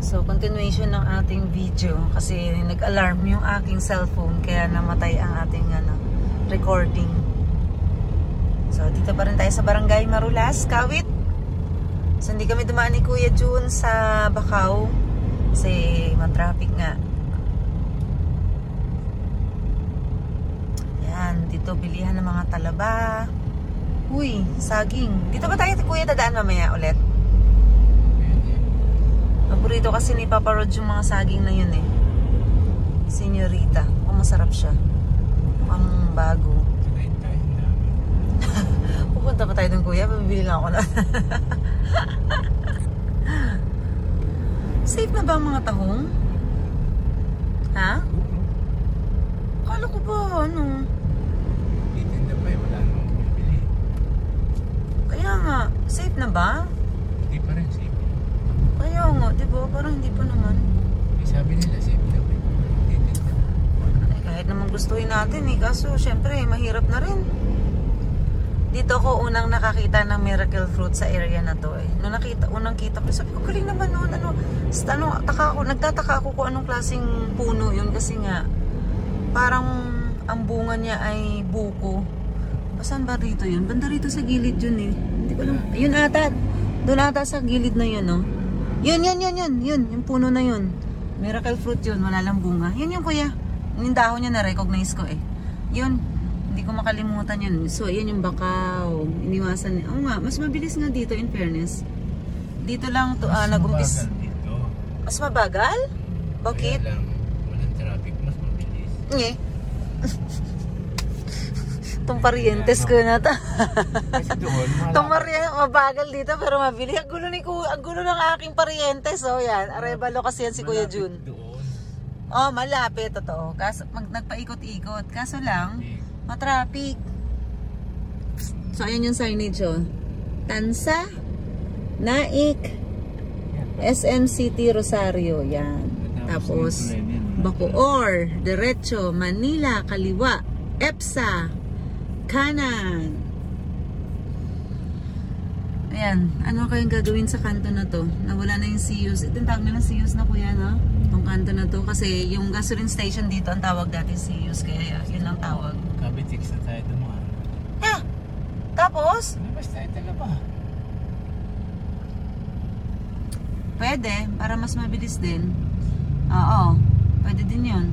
So, continuation ng ating video kasi nag-alarm yung aking cellphone kaya namatay ang ating recording. So, dito pa rin tayo sa Barangay Marulas, Kawit. So, hindi kami dumaan ni Kuya June sa Bacau kasi matraffic nga. Yan, dito bilihan ng mga talaba. Uy, saging. Dito ba tayo, Kuya, dadaan mamaya ulit? Paborito kasi ni Papa Rod yung mga saging na yun eh. Senyorita. Mukhang masarap siya. Mukhang bago. Pupunta pa tayo dun, Kuya. Pabibili lang ako na. Safe na ba ang mga tahong? Ha? Kala ko ba, ano? Itinda pa eh, wala nang bibili. Kaya nga, safe na ba? Hindi pa rin, safe. Kaya nga, diba? Parang hindi pa naman. Eh, sabi nila, safe na pa. Itinda. Eh, kahit naman gustuhin natin eh. Kaso, syempre, mahirap na rin. Dito ko unang nakakita ng miracle fruit sa area na to eh. Nung unang kita ko, sabi ko, galing naman noon. Nagtataka ako kung anong klaseng puno yun. Kasi nga, parang ang bunga niya ay buko. Saan ba rito yun? Banda rito sa gilid yun eh. Hindi ko alam. Yun ata. Doon ata sa gilid na yun, no? Yun. Yung puno na yun. Miracle fruit yun. Wala lang bunga. Yun yung kuya. Yung dahon niya na-recognize ko eh. Yun. Hindi ko makalimutan yun. So, yun yung Bacau. Iniwasan niya. Oo nga. Mas mabilis nga dito in fairness. Dito lang to nag-umpis. Mas mabagal? Bakit? Kaya lang, walang traffic. Mas mabilis. Nge. Itong parientes ko na ta. Kasi doon, Itong mabagal dito pero mabilis. Ang gulo ng aking parientes. So yan, Arevalo kasi yan si Kuya June. Oh, malapit. Totoo. Kaso nagpaikot-ikot. Kaso lang, matraffic. So ayan yung signage oh. Tansa, Naik, SM City, Rosario. Yan. Tapos, Bacoor, Derecho, Manila, Kaliwa, EPSA, kanan. Ayan. Ano kayong gagawin sa kanto na to? Nawala na yung CUs. Itong tawag na ng CUs na kuya, no? Itong kanto na to. Kasi yung gasoline station dito, ang tawag dati CUs. Kaya yun ang tawag. Kabitix na tayo dumaan. Ha? Tapos? Labas tayo talaba. Pwede. Para mas mabilis din. Oo. Pwede din yun.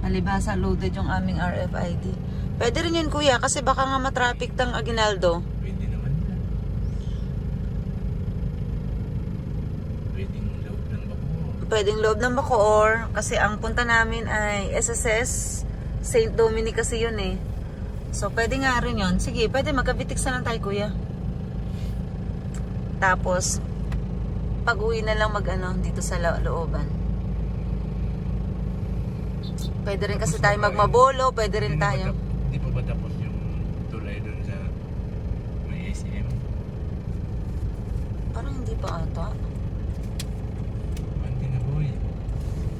Alibasa loaded yung aming RFID. Pwede rin yun kuya kasi baka nga matraffic tang Aguinaldo. Pwede naman yan. Pwedeng loob ng Bacoor. Pwedeng loob ng Bacoor kasi ang punta namin ay SSS St. Dominic kasi yun eh. So pwede nga rin yun. Sige, pwede magkabitiks na lang tayo kuya. Tapos pag-uwi na lang dito sa looban. Pwede rin kasi tayo magmabolo, pwede rin tayo. Hindi pa ba tapos yung tulay doon sa may SM? Parang hindi pa ata. Banti na boy.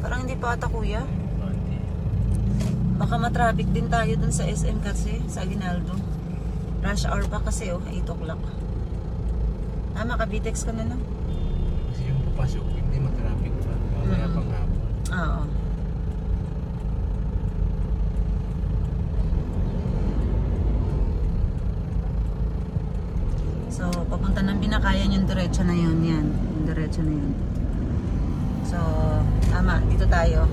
Parang hindi pa ata kuya. Banti. Baka matraffic din tayo dun sa SM kasi, sa Aguinaldo. Rush hour pa kasi 8 o'clock. Makabitex ka na lang. Kasi yung papasok, hindi matraffic pa. Kaya pang hapon. Oo. So, papunta ng Binakayan yung diretso na yun. Yan. Yung diretso na yun. So, tama. Dito tayo.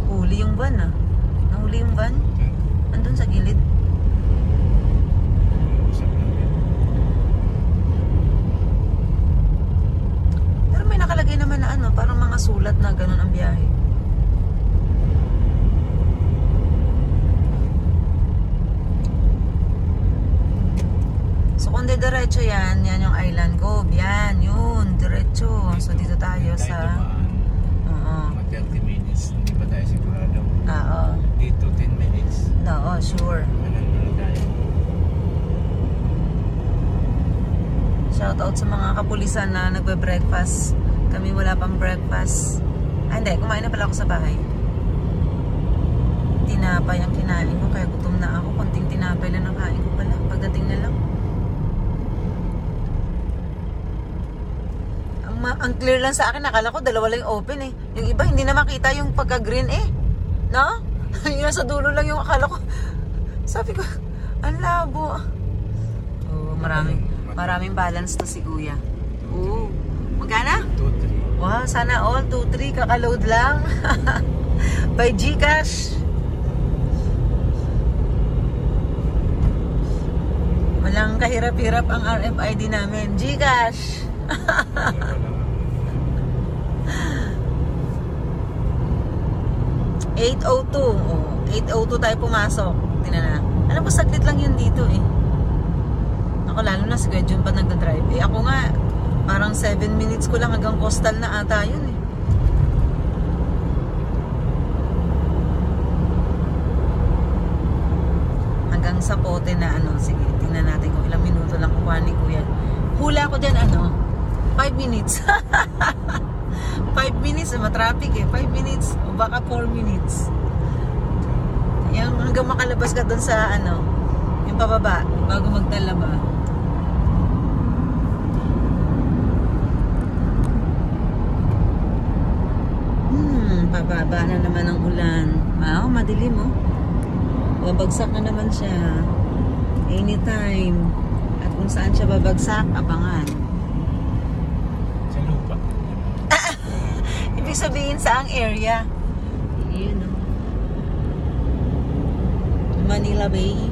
Huli yung van ah. Nahuli yung van? Andun sa gilid. Nakalagay naman na parang mga sulat na ganun ang biyahe. So kung diretso yan yung Island Cove. Yan, yun, diretso. So dito tayo sa... Mga 30 minutes, hindi pa tayo sigurado. Oo. Dito 10 minutes. Oo, sure. Mananalo tayo. Shout out sa mga kapulisan na nagbe-breakfast. Kami wala pang breakfast. Hindi, Hindi, kumain na pala ako sa bahay. Tinapay ang kinain ko, kaya gutom na ako. Konting tinapay lang ang kain ko pala. Pagdating na lang. Ang clear lang sa akin, nakala ko dalawa lang yung open eh. Yung iba, hindi na makita yung pagka-green eh. No? Yung nasa dulo lang yung akala ko. Sabi ko, ang labo. Oh, maraming balance to si Kuya. Oh, magkana? 2-3. Wow, sana all 2-3 kakaload lang. By GCash. Walang kahirap-hirap ang RFID namin. GCash. 8:02. Oh, 8:02 tayo pumasok. Tingnan na. Alam ko, saglit lang yun dito eh. Ako, lalo na si Kuya Jun pa nagdadrive. Eh, ako nga, parang 7 minutes ko lang hanggang coastal na ata yun eh. Hanggang sa pote na ano. Sige, tingnan natin kung ilang minuto lang kukuha ni Kuya. Hula ko dyan 5 minutes. 5 minutes, matraffic eh. 5 minutes o baka 4 minutes. Yung hanggang makalabas ka dun sa yung pababa bago magtalaba. Pababa na naman ang ulan. Wow, madilim oh. Babagsak na naman siya. Anytime. At kung saan siya babagsak, abangan. Sa lupa. Ibig sabihin sa ang area. Yun oh. Manila Bay.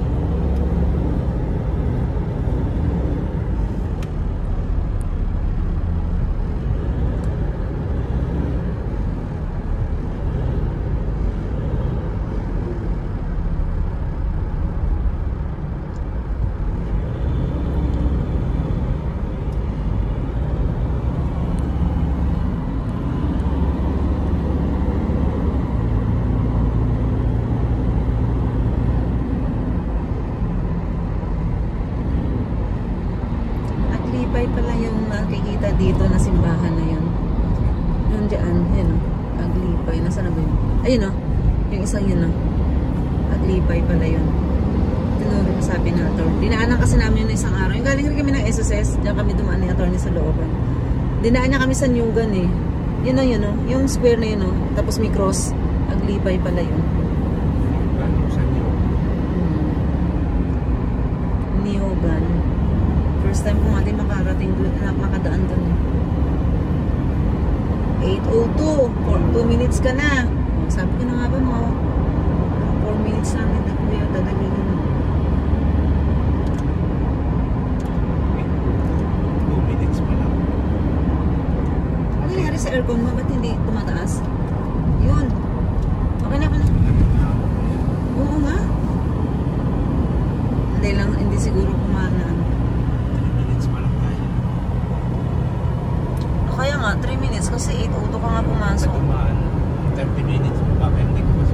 Aglipay pala yung nakikita dito na simbahan na yun. Yun dyan, yun o. Aglipay. Nasaan na ba yun? Ayun o. Yung isang yun o. Aglipay pala yun. Tinuro ko sabi na attorney. Dinaanan kasi namin yun na isang araw. Yung galing rin kami ng SSS. Diyan kami dumaan ni attorney sa looban. Dinaan niya kami sa Newgan eh. Yun o yun o. Yung square na yun o. Tapos may cross. Aglipay pala yun. Newgan. First time ko nga din makarating doon, makadaan doon. 8:02. 2 minutes ka na. Sabi ko na nga ba mo, 4 minutes lang na kuya, dadalhin mo. 2 minutes pa lang. Ano nangyari sa aircon mo? Ba't hindi tumataas? Yun. Okay na ka na. Oo nga. Hindi siguro kumana. 3 minutes pa lang tayo. Kaya nga, 3 minutes kasi 8:02 ka nga pumasok. Pag dumaan, 30 minutes, baka hindi ko kasi